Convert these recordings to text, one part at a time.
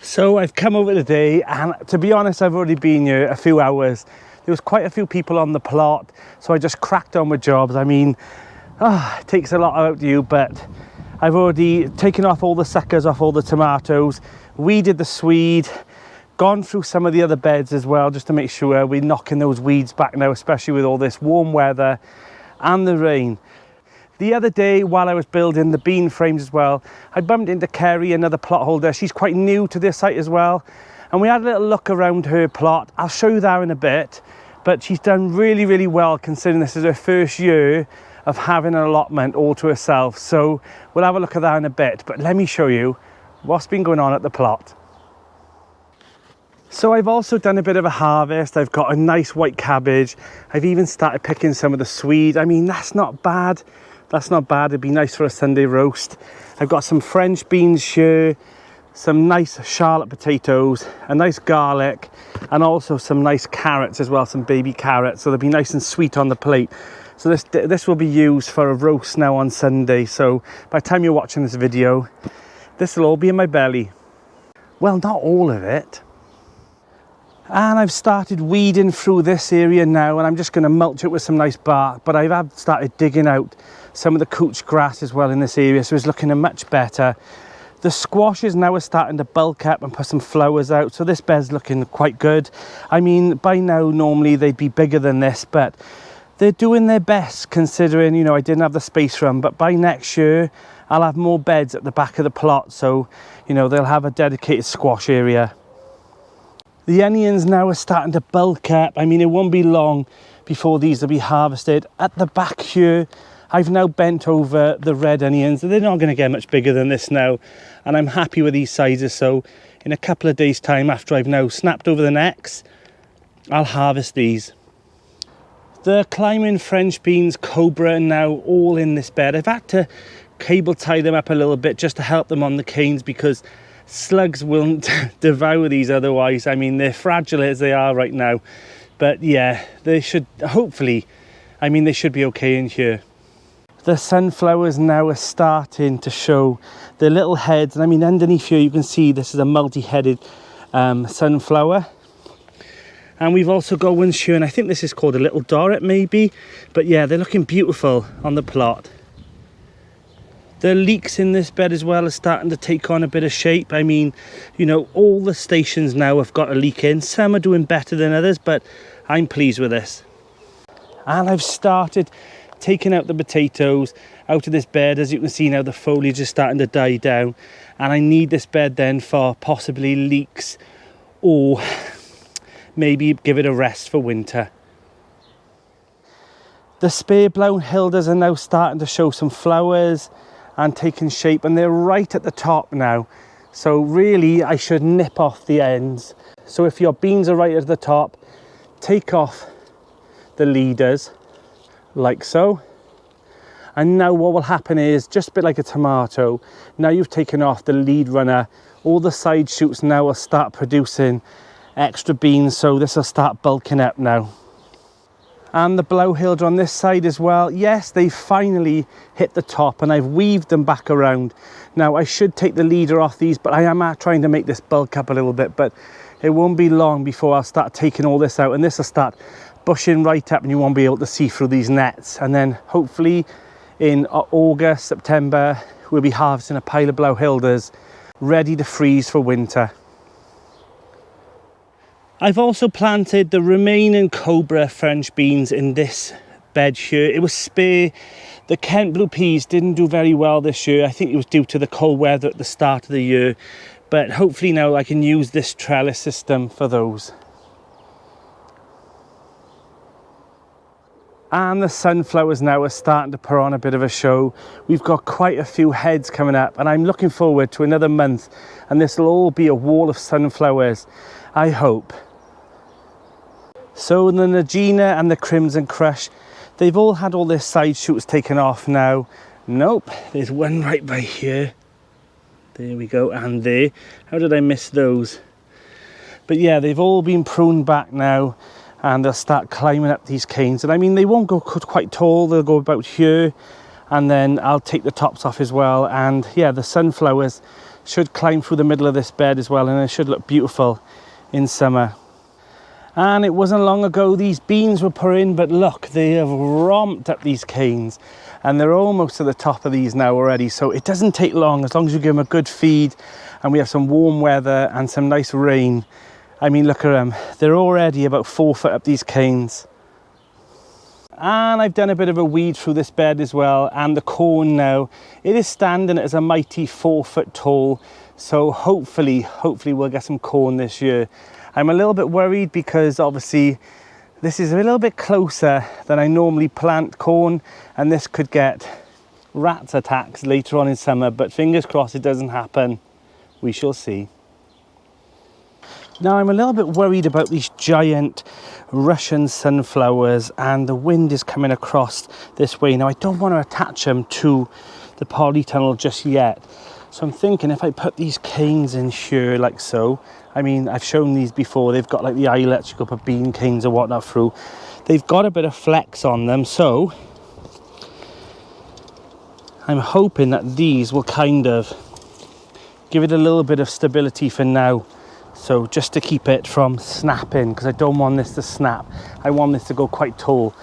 So I've come over today, and to be honest, I've already been here a few hours. There was quite a few people on the plot, so I just cracked on with jobs. I mean, it takes a lot out of you, but I've already taken off all the suckers off all the tomatoes, weeded the swede, gone through some of the other beds as well, just to make sure we're knocking those weeds back now, especially with all this warm weather and the rain. The other day, while I was building the bean frames as well, I bumped into Carrie, another plot holder. She's quite new to this site as well. And we had a little look around her plot. I'll show you that in a bit. But she's done really, really well, considering this is her first year of having an allotment all to herself. So we'll have a look at that in a bit. But let me show you what's been going on at the plot. So I've also done a bit of a harvest. I've got a nice white cabbage. I've even started picking some of the swede. I mean, that's not bad. That's not bad. It'd be nice for a Sunday roast. I've got some French beans here, some nice Charlotte potatoes, a nice garlic, and also some nice carrots as well, some baby carrots. So they'll be nice and sweet on the plate. So this will be used for a roast now on Sunday. So by the time you're watching this video, this will all be in my belly. Well, not all of it. And I've started weeding through this area now, and I'm just going to mulch it with some nice bark. But I've started digging out some of the couch grass as well in this area, so it's looking much better. The squashes now are starting to bulk up and put some flowers out, so this bed's looking quite good. I mean, by now normally they'd be bigger than this, but they're doing their best considering, you know, I didn't have the space for them. But by next year I'll have more beds at the back of the plot, so you know, they'll have a dedicated squash area. The onions now are starting to bulk up. I mean, it won't be long before these will be harvested. At the back here, I've now bent over the red onions. They're not going to get much bigger than this now, and I'm happy with these sizes. So in a couple of days' time, after I've now snapped over the necks, I'll harvest these. The climbing French beans, cobra, are now all in this bed. I've had to cable tie them up a little bit just to help them on the canes, because slugs won't devour these otherwise. I mean, they're fragile as they are right now, but yeah, they should hopefully, I mean, they should be okay in here. The sunflowers now are starting to show their little heads, and I mean, underneath here you can see this is a multi-headed sunflower. And we've also got ones here, and I think this is called a little Dorrit maybe, but yeah, they're looking beautiful on the plot. The leeks in this bed as well are starting to take on a bit of shape. I mean, you know, all the stations now have got a leek in. Some are doing better than others, but I'm pleased with this. And I've started taking out the potatoes out of this bed. As you can see now, the foliage is starting to die down. And I need this bed then for possibly leeks, or maybe give it a rest for winter. The spare blown hildas are now starting to show some flowers and taking shape, and they're right at the top now, so really I should nip off the ends. So if your beans are right at the top, take off the leaders like so, and now what will happen is, just a bit like a tomato, now you've taken off the lead runner, all the side shoots now will start producing extra beans, so this will start bulking up now. And the blowhilder on this side as well, yes, they finally hit the top, and I've weaved them back around. Now I should take the leader off these, but I am trying to make this bulk up a little bit, but it won't be long before I'll start taking all this out, and this will start bushing right up and you won't be able to see through these nets. And then hopefully in August, September, we'll be harvesting a pile of blowhilders ready to freeze for winter. I've also planted the remaining cobra French beans in this bed here. It was spare. The Kent blue peas didn't do very well this year. I think it was due to the cold weather at the start of the year, but hopefully now I can use this trellis system for those. And the sunflowers now are starting to put on a bit of a show. We've got quite a few heads coming up, and I'm looking forward to another month, and this will all be a wall of sunflowers, I hope. So the Nagina and the Crimson Crush, they've all had all their side shoots taken off now. Nope, there's one right by here. There we go, and there. How did I miss those? But yeah, they've all been pruned back now, and they'll start climbing up these canes. And I mean, they won't go quite tall, they'll go about here, and then I'll take the tops off as well. And yeah, the sunflowers should climb through the middle of this bed as well, and it should look beautiful in summer. And it wasn't long ago these beans were put in, but look, they have romped up these canes and they're almost to the top of these now already. So it doesn't take long, as long as you give them a good feed and we have some warm weather and some nice rain. I mean, look at them, they're already about 4 foot up these canes. And I've done a bit of a weed through this bed as well, and the corn now, it is standing as a mighty 4 foot tall. So hopefully we'll get some corn this year. I'm a little bit worried because obviously this is a little bit closer than I normally plant corn, and this could get rat attacks later on in summer, but fingers crossed it doesn't happen. We shall see. Now I'm a little bit worried about these giant Russian sunflowers, and the wind is coming across this way. Now I don't want to attach them to the polytunnel just yet. So I'm thinking if I put these canes in here like so, I mean, I've shown these before, they've got like the eyelets, you could put bean canes or whatnot through. They've got a bit of flex on them, so I'm hoping that these will kind of give it a little bit of stability for now. So just to keep it from snapping, because I don't want this to snap. I want this to go quite tall,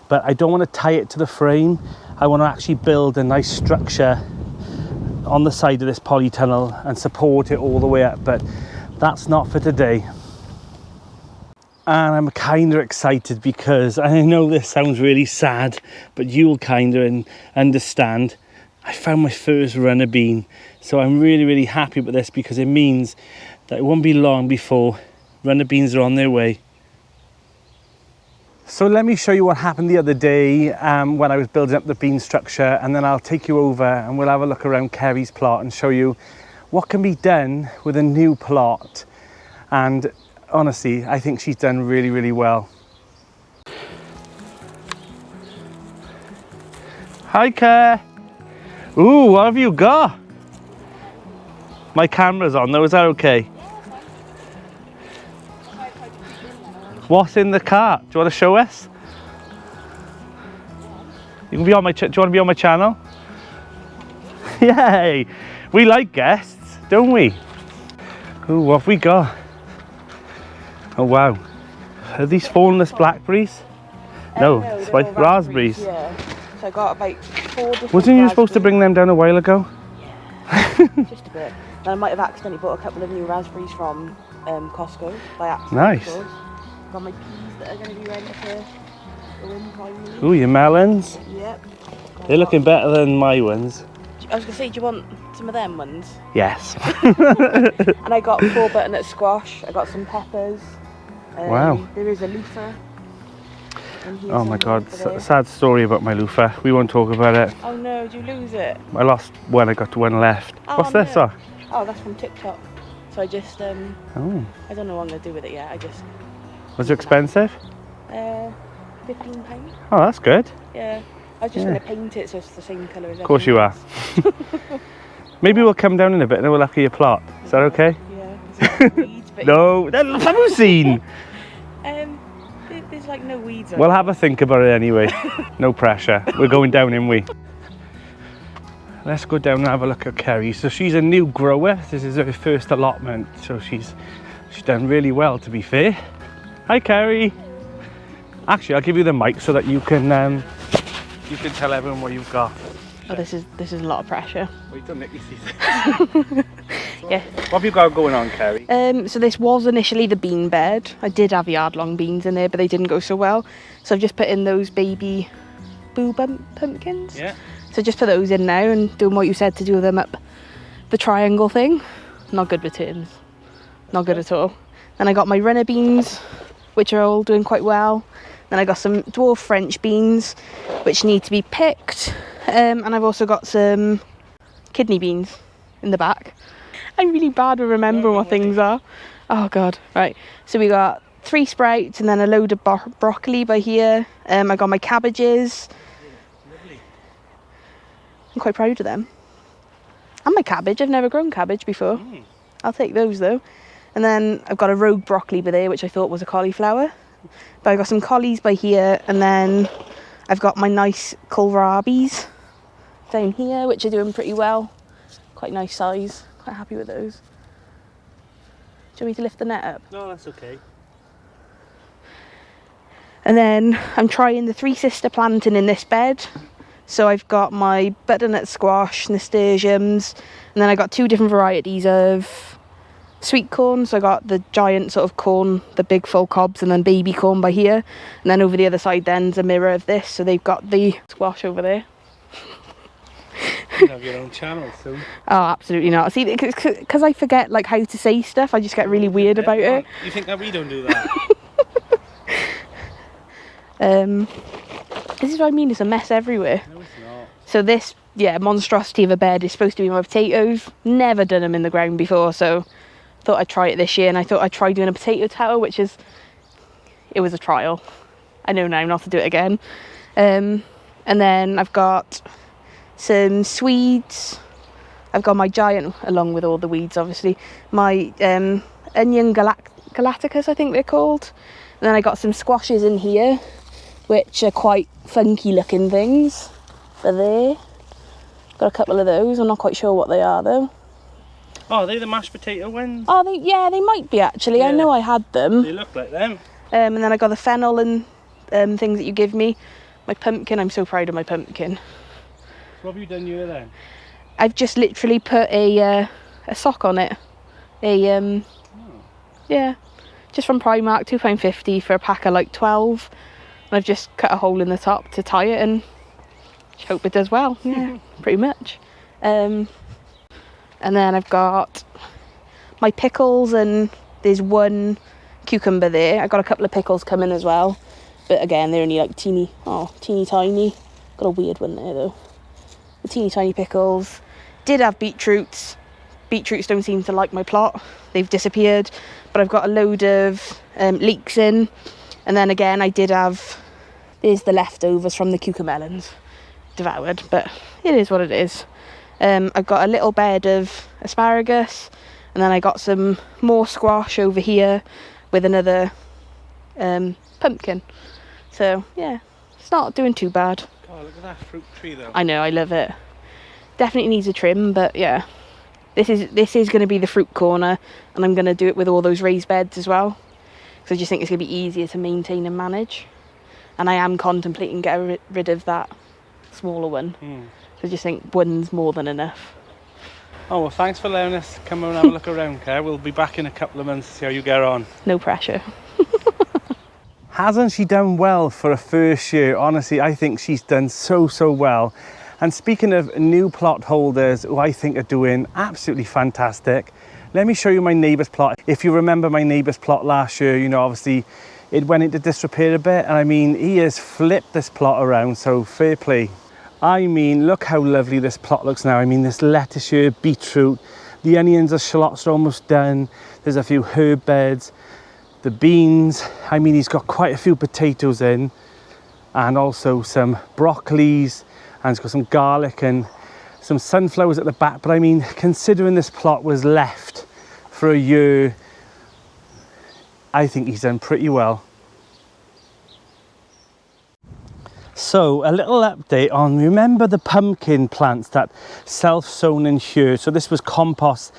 but I don't want to tie it to the frame. I want to actually build a nice structure on the side of this polytunnel and support it all the way up, but that's not for today. And I'm kind of excited because I know this sounds really sad, but you'll kind of understand. I found my first runner bean, so I'm really happy with this because it means that it won't be long before runner beans are on their way. So let me show you what happened the other day when I was building up the bean structure, and then I'll take you over and we'll have a look around Carrie's plot and show you what can be done with a new plot. And honestly, I think she's done really well. Hi, Care. Ooh, what have you got? My camera's on though, is that okay? What's in the cart? Do you want to show us? You can be on my. Do you want to be on my channel? Yay! We like guests, don't we? Ooh, what have we got? Oh wow! Are these thornless blackberries? No, it's like raspberries. Yeah. So I got about 4 different. Wasn't you supposed to bring them down a while ago? Yeah, just a bit. And I might have accidentally bought a couple of new raspberries from Costco by accident. Nice. Got my peas that are going to be ready to go in finally. Ooh, your melons. Yep. They're looking better than my ones. I was going to say, do you want some of them ones? Yes. And I got 4 butternut squash. I got some peppers. Wow. There is a loofah. Oh my god, sad story about my loofah. We won't talk about it. Oh no, did you lose it? I lost one, I got one left. Oh, What's this? no. Oh, that's from TikTok. So I just, Oh. I don't know what I'm going to do with it yet. I just... Was it expensive? £15. Oh, that's good. Yeah. I was just going to paint it so it's the same colour as Of course you are. Maybe we'll come down in a bit and then we'll look at your plot. Is that okay? Yeah. Weeds, but No, that's limousine! There's like no weeds on We'll have a think about it anyway. No pressure. We're going down, in we. Let's go down and have a look at Carrie. So she's a new grower. This is her first allotment. So she's done really well, to be fair. Hi, Carrie. Actually, I'll give you the mic so that you can tell everyone what you've got. Oh, this is a lot of pressure. Wait till Nicky sees it. Yeah. What have you got going on, Carrie? So this was initially the bean bed. I did have yard-long beans in there, but they didn't go so well. So I've just put in those baby pumpkins. Yeah. So just put those in now and doing what you said to do them up the triangle thing. Not good returns. Not good at all. Then I got my runner beans, which are all doing quite well. Then I got some dwarf French beans, which need to be picked. And I've also got some kidney beans in the back. I'm really bad with remembering what things are. Oh god. Right, so we got 3 sprouts and then a load of broccoli by here. I got my cabbages. Lovely. I'm quite proud of them. And my cabbage. I've never grown cabbage before. I'll take those though. And then I've got a rogue broccoli by there, which I thought was a cauliflower. But I got some collies by here, and then I've got my nice kohlrabis down here, which are doing pretty well. Quite nice size. quite happy with those. Do you want me to lift the net up? No, that's okay. And then I'm trying the three sister planting in this bed. So I've got my butternut squash, nasturtiums, and then I got two different varieties of sweet corn. So I got the giant sort of corn, the big full cobs, and then baby corn by here. And then over the other side then's a mirror of this. So they've got the squash over there. You have your own channel soon. Oh, absolutely not. See, because I forget like how to say stuff, I just get really weird about it. You think that we don't do that? This is what I mean, it's a mess everywhere. No, it's not. So this, yeah, monstrosity of a bed is supposed to be my potatoes. Never done them in the ground before, so thought I'd try it this year. And I thought I'd try doing a potato tower, it was a trial. I know now not to do it again. And then I've got some swedes. I've got my giant, along with all the weeds obviously, my onion galacticus I think they're called. And then I got some squashes in here, which are quite funky looking things. They're there. Got a couple of those. I'm not quite sure what they are though. Oh, are they the mashed potato ones? Oh, yeah, they might be actually. Yeah. I know I had them. They look like them. And then I got the fennel and things that you give me. My pumpkin, I'm so proud of my pumpkin. So what have you done here then? I've just literally put a sock on it. Yeah, just from Primark, £2.50 for a pack of like 12. And I've just cut a hole in the top to tie it and hope it does well. Yeah, pretty much. And then I've got my pickles, and there's one cucumber there. I got a couple of pickles coming as well, but again they're only like teeny tiny. Got a weird one there though. The teeny tiny pickles. Did have beetroots. Beetroots don't seem to like my plot. They've disappeared, but I've got a load of leeks in. And then again, I did have, there's the leftovers from the cucamelons, devoured, but it is what it is. I've got a little bed of asparagus, and then I got some more squash over here with another pumpkin. So yeah, it's not doing too bad. Oh, look at that fruit tree though. I know, I love it. Definitely needs a trim, but yeah. This is going to be the fruit corner, and I'm going to do it with all those raised beds as well. So I just think it's going to be easier to maintain and manage. And I am contemplating getting rid of that smaller one. So I just think one's more than enough. Oh, well, thanks for letting us come and have a look around, Claire. We'll be back in a couple of months to see how you get on. No pressure. Hasn't she done well for a first year? Honestly, I think she's done so well. And speaking of new plot holders who I think are doing absolutely fantastic, let me show you my neighbour's plot. If you remember my neighbour's plot last year, you know, obviously it went into disrepair a bit, and I mean, he has flipped this plot around, so fair play. I mean, look how lovely this plot looks now. I mean, this lettuce here, beetroot, the onions and shallots are almost done. There's a few herb beds, the beans. I mean, he's got quite a few potatoes in, and also some broccolis, and he's got some garlic and some sunflowers at the back. But I mean, considering this plot was left for a year, I think he's done pretty well. So a little update on, remember the pumpkin plants that self-sown in here? So this was compost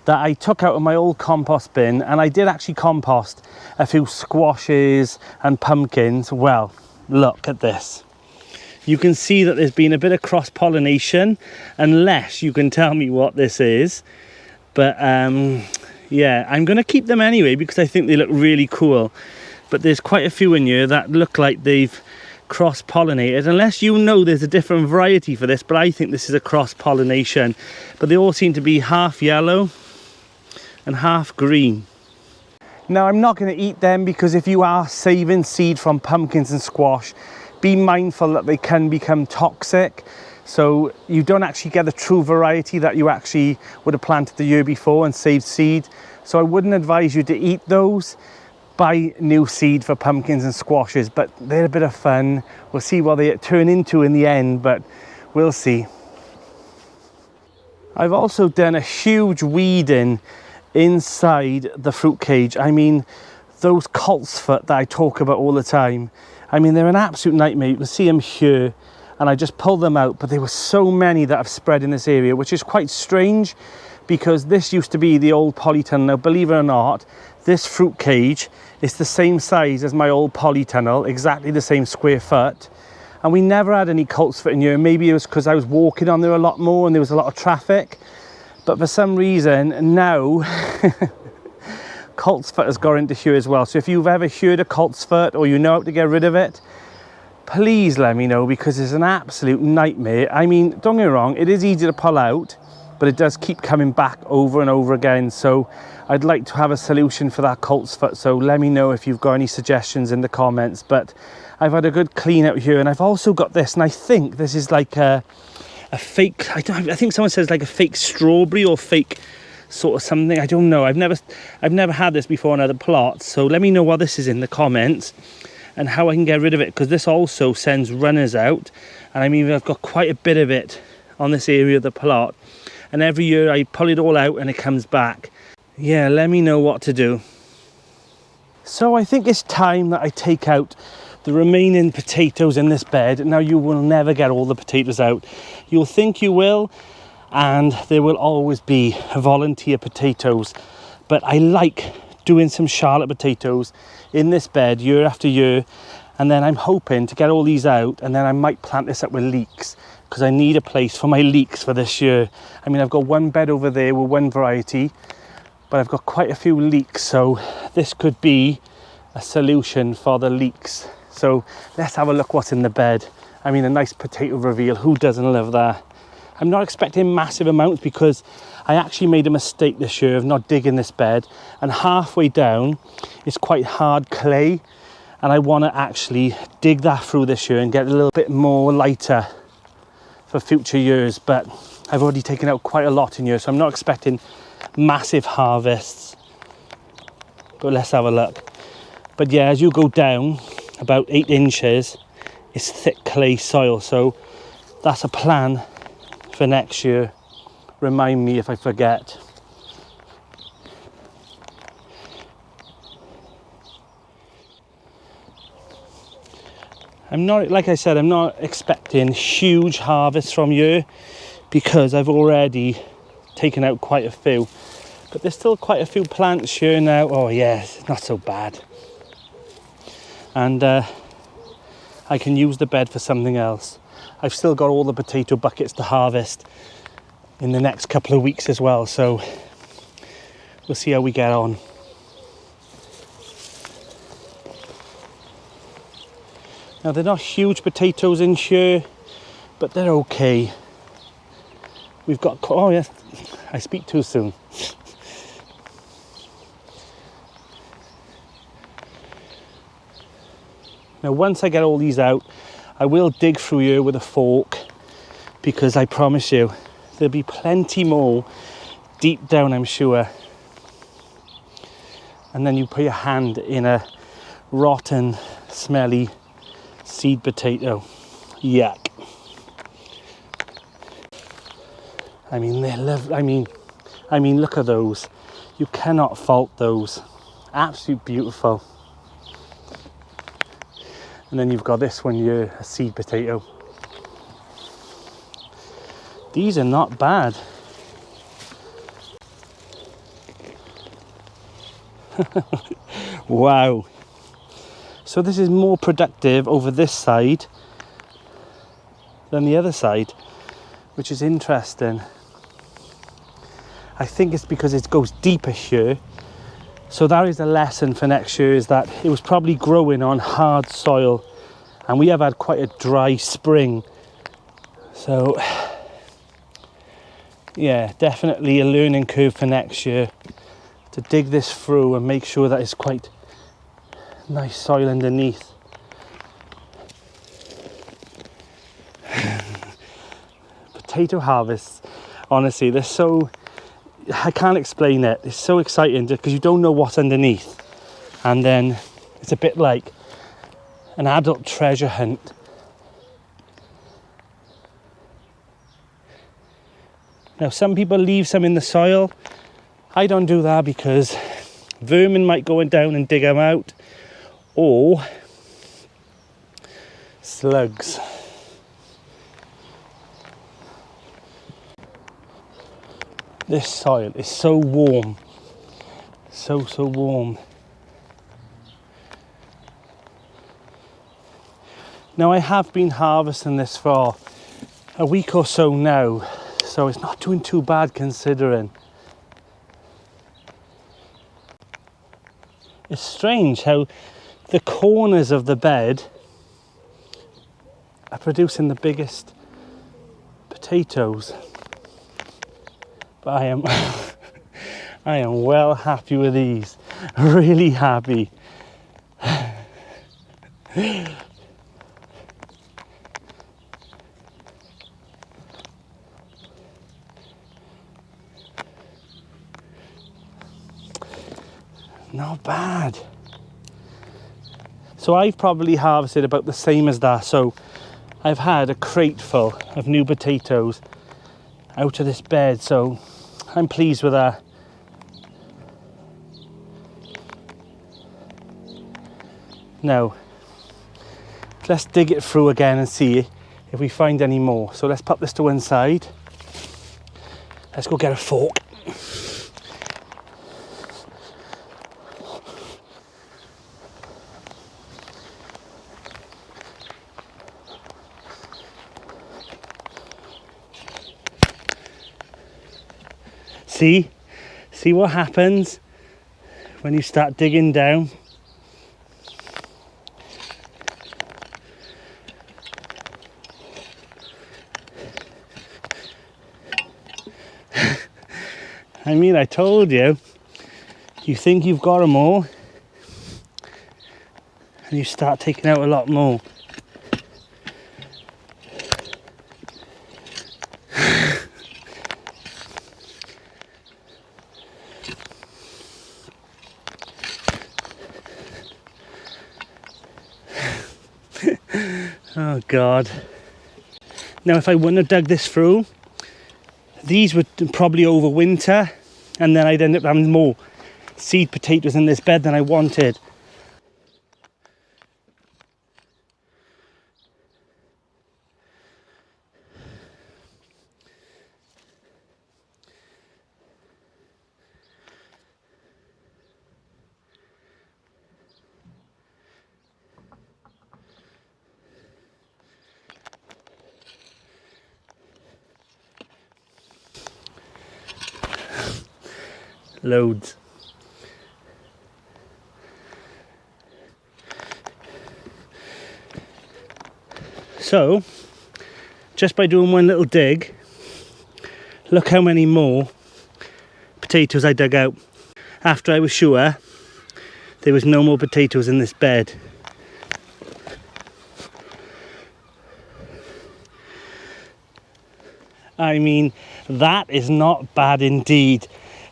that I took out of my old compost bin, and I did actually compost a few squashes and pumpkins. Well, look at this. You can see that there's been a bit of cross-pollination, unless you can tell me what this is. But yeah, I'm going to keep them anyway because I think they look really cool. But there's quite a few in here that look like they've cross-pollinated, unless you know there's a different variety for this, but I think this is a cross-pollination. But they all seem to be half yellow and half green. Now, I'm not going to eat them because if you are saving seed from pumpkins and squash, be mindful that they can become toxic, so you don't actually get the true variety that you actually would have planted the year before and saved seed. So I wouldn't advise you to eat those. Buy new seed for pumpkins and squashes, but they're a bit of fun. We'll see what they turn into in the end, but we'll see. I've also done a huge weeding inside the fruit cage. I mean, those Coltsfoot that I talk about all the time, I mean, they're an absolute nightmare. You can see them here, and I just pulled them out, but there were so many that have spread in this area, which is quite strange. because this used to be the old Polytunnel. Now, believe it or not, this fruit cage is the same size as my old Polytunnel, exactly the same square foot. And we never had any Coltsfoot in here. Maybe it was because I was walking on there a lot more and there was a lot of traffic. But for some reason, now, Coltsfoot has got into here as well. So if you've ever heard of Coltsfoot or you know how to get rid of it, please let me know, because it's an absolute nightmare. I mean, don't get me wrong, it is easy to pull out, but it does keep coming back over and over again. So I'd like to have a solution for that Coltsfoot. So let me know if you've got any suggestions in the comments. But I've had a good clean out here, and I've also got this, and I think this is like a fake, I think someone says like a fake strawberry or fake sort of something. I don't know. I've never had this before on other plots. So let me know what this is in the comments and how I can get rid of it, because this also sends runners out, and I mean, I've got quite a bit of it on this area of the plot, and every year I pull it all out and it comes back. Yeah, let me know what to do. So I think it's time that I take out the remaining potatoes in this bed. Now, you will never get all the potatoes out. You'll think you will, and there will always be volunteer potatoes, but I like doing some Charlotte potatoes in this bed year after year, and then I'm hoping to get all these out, and then I might plant this up with leeks, because I need a place for my leeks for this year. I mean, I've got one bed over there with one variety, but I've got quite a few leeks, so this could be a solution for the leeks. So let's have a look what's in the bed. I mean, a nice potato reveal, who doesn't love that? I'm not expecting massive amounts, because I actually made a mistake this year of not digging this bed, and halfway down it's quite hard clay, and I want to actually dig that through this year and get a little bit more lighter for future years. But I've already taken out quite a lot in here, so I'm not expecting massive harvests, but let's have a look. But yeah, as you go down about 8 inches, it's thick clay soil, so that's a plan for next year. Remind me if I forget. I'm not, like I said, I'm not expecting huge harvests from here, because I've already taken out quite a few, but there's still quite a few plants here now. Oh yes, it's not so bad, and I can use the bed for something else. I've still got all the potato buckets to harvest in the next couple of weeks as well, so we'll see how we get on. Now, they're not huge potatoes in here, but they're okay. We've got, oh yes, I speak too soon. Now, once I get all these out, I will dig through here with a fork, because I promise you, there'll be plenty more deep down, I'm sure. And then you put your hand in a rotten, smelly seed potato. Yuck. I mean, they love, I mean, look at those. You cannot fault those. Absolute beautiful. And then you've got this one here, a seed potato. These are not bad. Wow. So this is more productive over this side than the other side, which is interesting. I think it's because it goes deeper here. So that is a lesson for next year, is that it was probably growing on hard soil, and we have had quite a dry spring. So yeah, definitely a learning curve for next year, to dig this through and make sure that it's quite nice soil underneath. Potato harvests, honestly, they're so, I can't explain it. It's so exciting because you don't know what's underneath, and then it's a bit like an adult treasure hunt. Now, some people leave some in the soil. I don't do that, because vermin might go down and dig them out, or slugs. This soil is so warm. So warm. Now I have been harvesting this for a week or so now, so it's not doing too bad considering. It's strange how the corners of the bed are producing the biggest potatoes. But I am I am well happy with these. Really happy. Not bad. So I've probably harvested about the same as that. So I've had a crate full of new potatoes out of this bed. So I'm pleased with that. Now, let's dig it through again and see if we find any more. So let's pop this to one side. Let's go get a fork. See what happens when you start digging down. I mean, I told you, you think you've got them all, and you start taking out a lot more. Oh God. Now if I wouldn't have dug this through, these would probably overwinter, and then I'd end up having more seed potatoes in this bed than I wanted. Loads. So, just by doing one little dig, look how many more potatoes I dug out after I was sure there was no more potatoes in this bed. I mean, that is not bad indeed.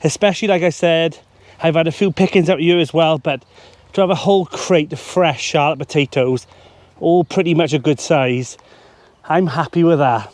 Especially, like I said, I've had a few pickings out here as well, but to have a whole crate of fresh Charlotte potatoes, all pretty much a good size, I'm happy with that.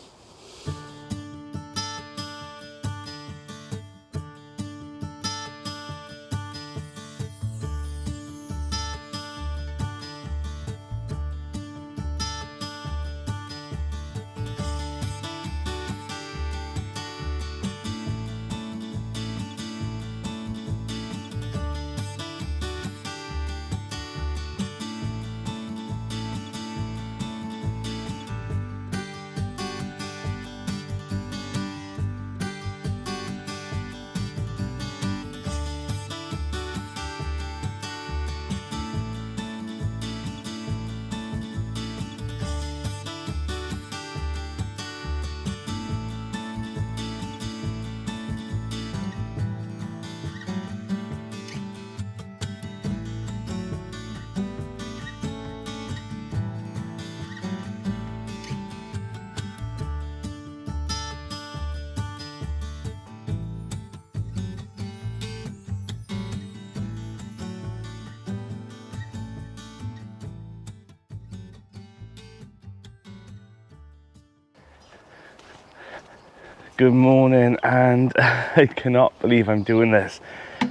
Good morning, and I cannot believe I'm doing this.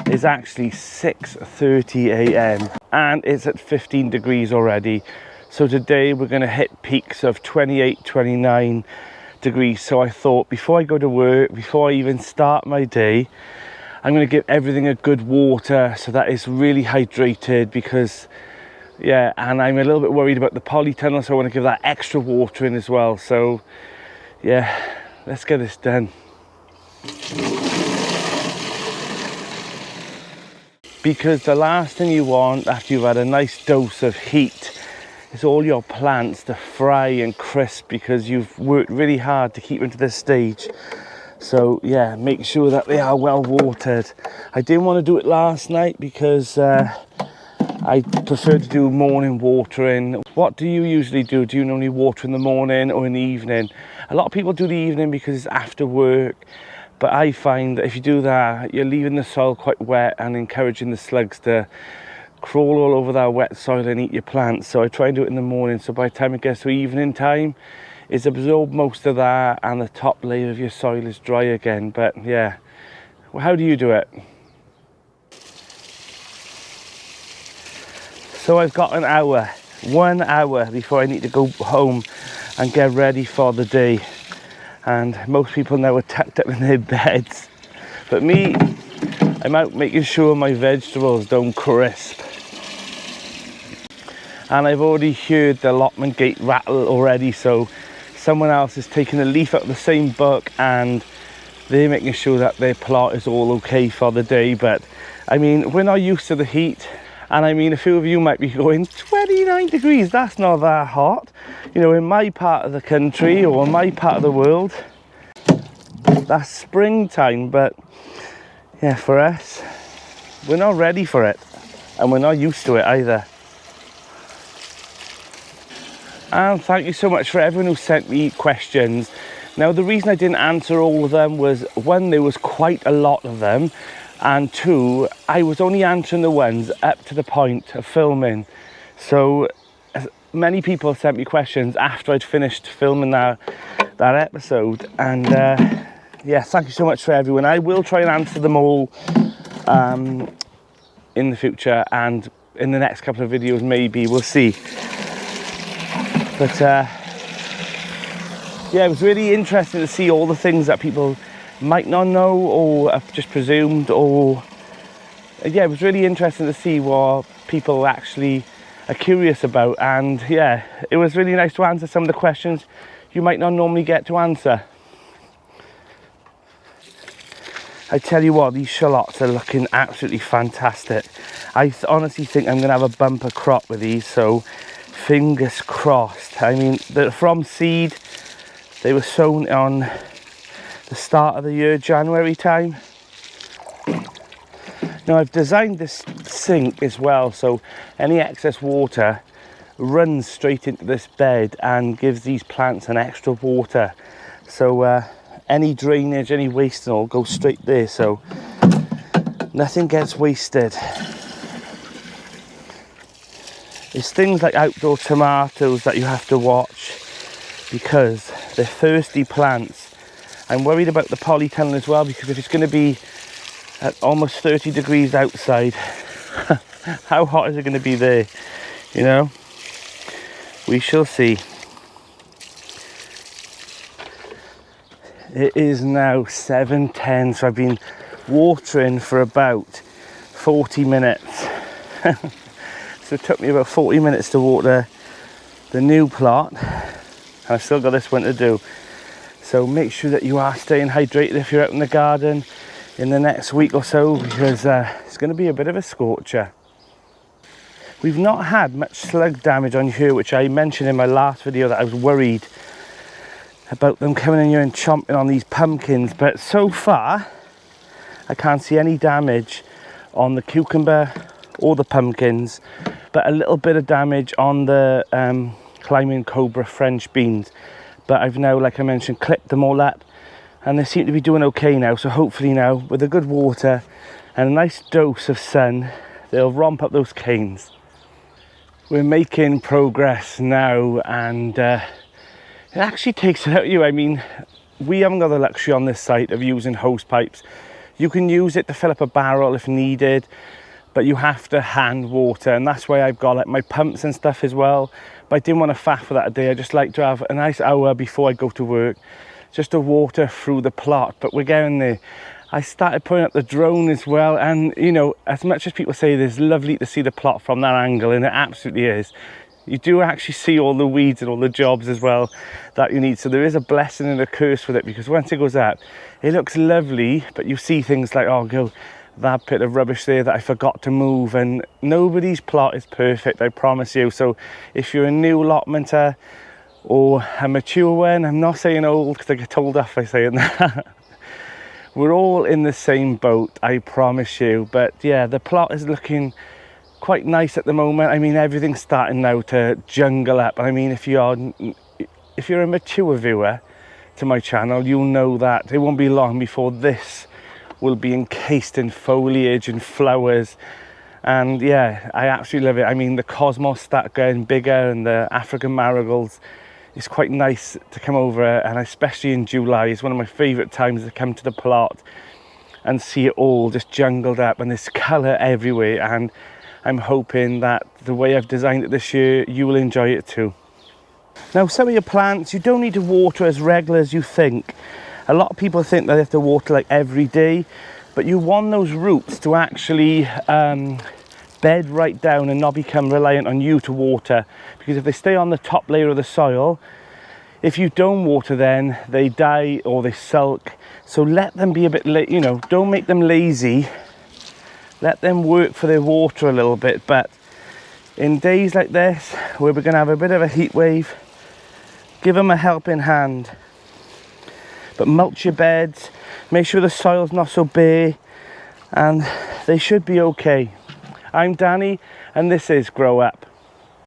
It's actually 6:30 a.m. and it's at 15 degrees already. So today we're going to hit peaks of 28, 29, degrees. So I thought before I go to work, before I even start my day, I'm going to give everything a good water so that it's really hydrated, because yeah, and I'm a little bit worried about the polytunnel, so I want to give that extra water in as well. So yeah, let's get this done. Because the last thing you want after you've had a nice dose of heat is all your plants to fry and crisp, because you've worked really hard to keep them to this stage. So yeah, make sure that they are well watered. I didn't want to do it last night because I prefer to do morning watering. What do you usually do? Do you normally water in the morning or in the evening? A lot of people do the evening because it's after work, but I find that if you do that, you're leaving the soil quite wet and encouraging the slugs to crawl all over that wet soil and eat your plants. So I try and do it in the morning, so by the time it gets to evening time, it's absorbed most of that and the top layer of your soil is dry again. But yeah, well, how do you do it? So I've got 1 hour before I need to go home and get ready for the day. And most people now are tucked up in their beds. But me, I'm out making sure my vegetables don't crisp. And I've already heard the allotment gate rattle already, so someone else is taking a leaf out of the same book and they're making sure that their plot is all okay for the day. But I mean, we're not used to the heat. And I mean, a few of you might be going, 29 degrees, that's not that hot. You know, in my part of the country or in my part of the world, that's springtime. But yeah, for us, we're not ready for it. And we're not used to it either. And thank you so much for everyone who sent me questions. Now, the reason I didn't answer all of them was, one, there was quite a lot of them. And two, I was only answering the ones up to the point of filming. So many people sent me questions after I'd finished filming that episode. And yeah, thank you so much for everyone. I will try and answer them all in the future, and in the next couple of videos maybe, we'll see. But yeah, it was really interesting to see all the things that people might not know or have just presumed, or yeah, it was really interesting to see what people actually are curious about. And yeah, it was really nice to answer some of the questions you might not normally get to answer. I tell you what, these shallots are looking absolutely fantastic. I honestly think I'm gonna have a bumper crop with these, so fingers crossed. I mean, they're from seed. They were sown on the start of the year, January time. Now, I've designed this sink as well, so any excess water runs straight into this bed and gives these plants an extra water. So any drainage, any waste and all goes straight there, so nothing gets wasted. It's things like outdoor tomatoes that you have to watch, because they're thirsty plants. I'm worried about the polytunnel as well, because if it's going to be at almost 30 degrees outside, how hot is it going to be there? You know, we shall see. It is now 7:10, so I've been watering for about 40 minutes. So it took me about 40 minutes to water the new plot, and I've still got this one to do. So make sure that you are staying hydrated if you're out in the garden in the next week or so, because it's going to be a bit of a scorcher. We've not had much slug damage on here, which I mentioned in my last video that I was worried about them coming in here and chomping on these pumpkins, but so far I can't see any damage on the cucumber or the pumpkins, but a little bit of damage on the climbing cobra French beans. But I've now, like I mentioned, clipped them all up and they seem to be doing okay now. So hopefully now, with a good water and a nice dose of sun, they'll romp up those canes. We're making progress now, and it actually takes it out of you. I mean, we haven't got the luxury on this site of using hose pipes. You can use it to fill up a barrel if needed, but you have to hand water, and that's why I've got like my pumps and stuff as well. but I didn't want to faff for that a day. I just like to have a nice hour before I go to work just to water through the plot. But we're getting there. I started putting up the drone as well, and you know, as much as people say it's lovely to see the plot from that angle, and it absolutely is, you do actually see all the weeds and all the jobs as well that you need. So there is a blessing and a curse with it, because once it goes up, it looks lovely, but you see things like, oh, go that bit of rubbish there that I forgot to move. And nobody's plot is perfect, I promise you. So if you're a new allotmenter or a mature one, I'm not saying old because I get told off by saying that. We're all in the same boat, I promise you. But yeah, the plot is looking quite nice at the moment. I mean, everything's starting now to jungle up. I mean, if you're a mature viewer to my channel, you'll know that it won't be long before this will be encased in foliage and flowers. And yeah, I absolutely love it. I mean, the cosmos start getting bigger, and the African marigolds, it's quite nice to come over, and especially in July, it's one of my favourite times to come to the plot and see it all just jungled up and there's colour everywhere. And I'm hoping that the way I've designed it this year, you will enjoy it too. Now, some of your plants, you don't need to water as regular as you think. A lot of people think that they have to water like every day, but you want those roots to actually bed right down and not become reliant on you to water, because if they stay on the top layer of the soil, if you don't water, then they die or they sulk. So let them be a bit late, you know, don't make them lazy. Let them work for their water a little bit. But in days like this, where we're going to have a bit of a heat wave, give them a helping hand. But mulch your beds, make sure the soil's not so bare, and they should be okay. I'm Danny, and this is Grow Up.